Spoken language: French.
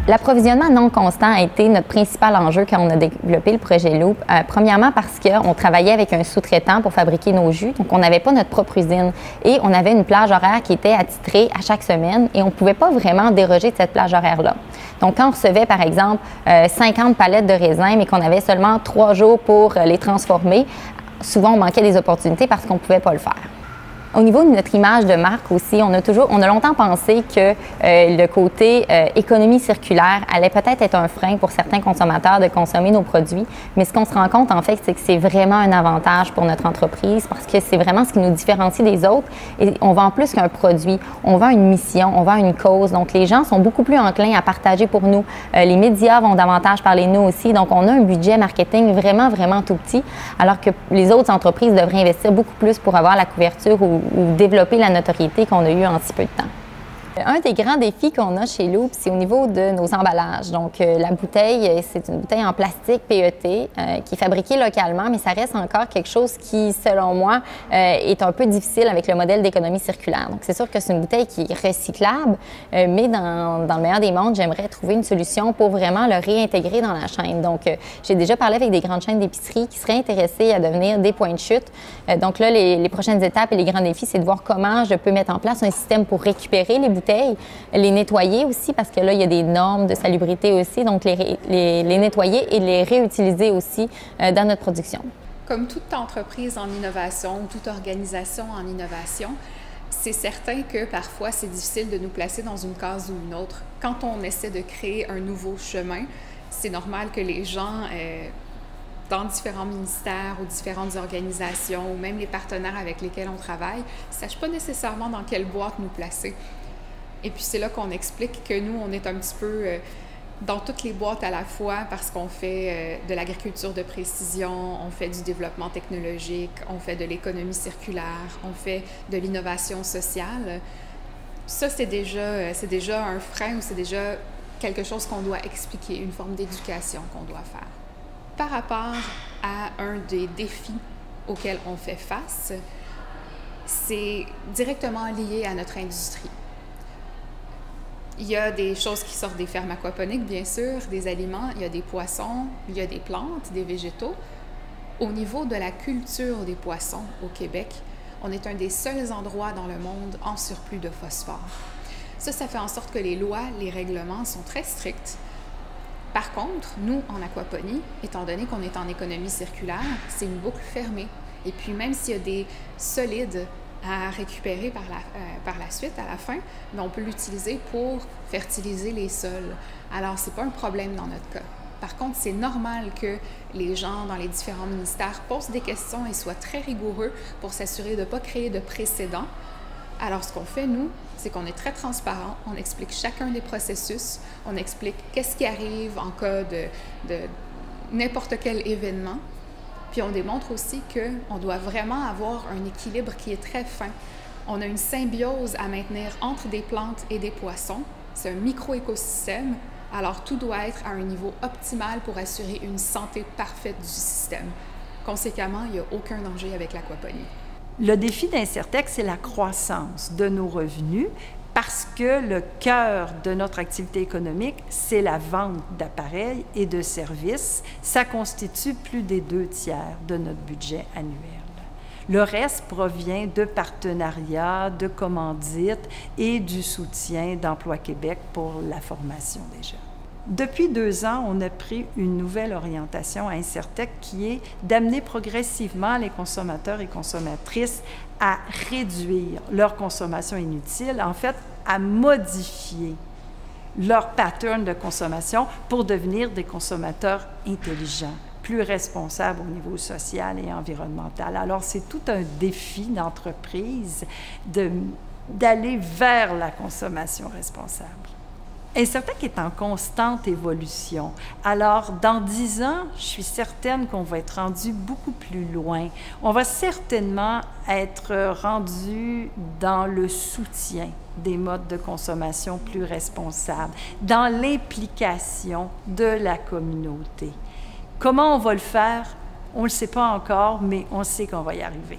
L'approvisionnement non constant a été notre principal enjeu quand on a développé le projet Loop. Premièrement parce qu'on travaillait avec un sous-traitant pour fabriquer nos jus, donc on n'avait pas notre propre usine et on avait une plage horaire qui était attitrée à chaque semaine et on ne pouvait pas vraiment déroger de cette plage horaire-là. Donc quand on recevait par exemple 50 palettes de raisins mais qu'on avait seulement 3 jours pour les transformer, souvent on manquait des opportunités parce qu'on ne pouvait pas le faire. Au niveau de notre image de marque aussi, on a longtemps pensé que le côté économie circulaire allait peut-être être un frein pour certains consommateurs de consommer nos produits, mais ce qu'on se rend compte en fait, c'est que c'est vraiment un avantage pour notre entreprise parce que c'est vraiment ce qui nous différencie des autres et on vend plus qu'un produit, on vend une mission, on vend une cause, donc les gens sont beaucoup plus enclins à partager pour nous. Les médias vont davantage parler de nous aussi, donc on a un budget marketing vraiment tout petit, alors que les autres entreprises devraient investir beaucoup plus pour avoir la couverture ou développer la notoriété qu'on a eue en si peu de temps. Un des grands défis qu'on a chez Loop, c'est au niveau de nos emballages. Donc, la bouteille, c'est une bouteille en plastique PET qui est fabriquée localement, mais ça reste encore quelque chose qui, selon moi, est un peu difficile avec le modèle d'économie circulaire. Donc, c'est sûr que c'est une bouteille qui est recyclable, mais dans le meilleur des mondes, j'aimerais trouver une solution pour vraiment le réintégrer dans la chaîne. Donc, j'ai déjà parlé avec des grandes chaînes d'épicerie qui seraient intéressées à devenir des points de chute. Donc là, les prochaines étapes et les grands défis, c'est de voir comment je peux mettre en place un système pour récupérer les bouteilles, les nettoyer aussi, parce que là, il y a des normes de salubrité aussi, donc les nettoyer et les réutiliser aussi dans notre production. Comme toute entreprise en innovation ou toute organisation en innovation, c'est certain que parfois c'est difficile de nous placer dans une case ou une autre. Quand on essaie de créer un nouveau chemin, c'est normal que les gens dans différents ministères ou différentes organisations ou même les partenaires avec lesquels on travaille ne sachent pas nécessairement dans quelle boîte nous placer. Et puis c'est là qu'on explique que nous, on est un petit peu dans toutes les boîtes à la fois parce qu'on fait de l'agriculture de précision, on fait du développement technologique, on fait de l'économie circulaire, on fait de l'innovation sociale. Ça, c'est déjà un frein ou c'est déjà quelque chose qu'on doit expliquer, une forme d'éducation qu'on doit faire. Par rapport à un des défis auxquels on fait face, c'est directement lié à notre industrie. Il y a des choses qui sortent des fermes aquaponiques, bien sûr, des aliments, il y a des poissons, il y a des plantes, des végétaux. Au niveau de la culture des poissons au Québec, on est un des seuls endroits dans le monde en surplus de phosphore. Ça fait en sorte que les lois, les règlements sont très stricts. Par contre, nous, en aquaponie, étant donné qu'on est en économie circulaire, c'est une boucle fermée. Et puis, même s'il y a des solides à récupérer par la suite, à la fin, mais on peut l'utiliser pour fertiliser les sols. Alors, ce n'est pas un problème dans notre cas. Par contre, c'est normal que les gens dans les différents ministères posent des questions et soient très rigoureux pour s'assurer de ne pas créer de précédents. Alors, ce qu'on fait, nous, c'est qu'on est très transparent, on explique chacun des processus, on explique qu'est-ce qui arrive en cas de n'importe quel événement. Puis on démontre aussi qu'on doit vraiment avoir un équilibre qui est très fin. On a une symbiose à maintenir entre des plantes et des poissons. C'est un micro-écosystème, alors tout doit être à un niveau optimal pour assurer une santé parfaite du système. Conséquemment, il n'y a aucun danger avec l'aquaponie. Le défi d'Incertec, c'est la croissance de nos revenus parce que le cœur de notre activité économique, c'est la vente d'appareils et de services. Ça constitue plus des 2/3 de notre budget annuel. Le reste provient de partenariats, de commandites et du soutien d'Emploi Québec pour la formation des jeunes. Depuis 2 ans, on a pris une nouvelle orientation à Incertec qui est d'amener progressivement les consommateurs et consommatrices à réduire leur consommation inutile, en fait, à modifier leur pattern de consommation pour devenir des consommateurs intelligents, plus responsables au niveau social et environnemental. Alors, c'est tout un défi d'entreprise d'aller vers la consommation responsable. Incertec est en constante évolution. Alors, dans 10 ans, je suis certaine qu'on va être rendu beaucoup plus loin. On va certainement être rendu dans le soutien des modes de consommation plus responsables, dans l'implication de la communauté. Comment on va le faire? On ne le sait pas encore, mais on sait qu'on va y arriver.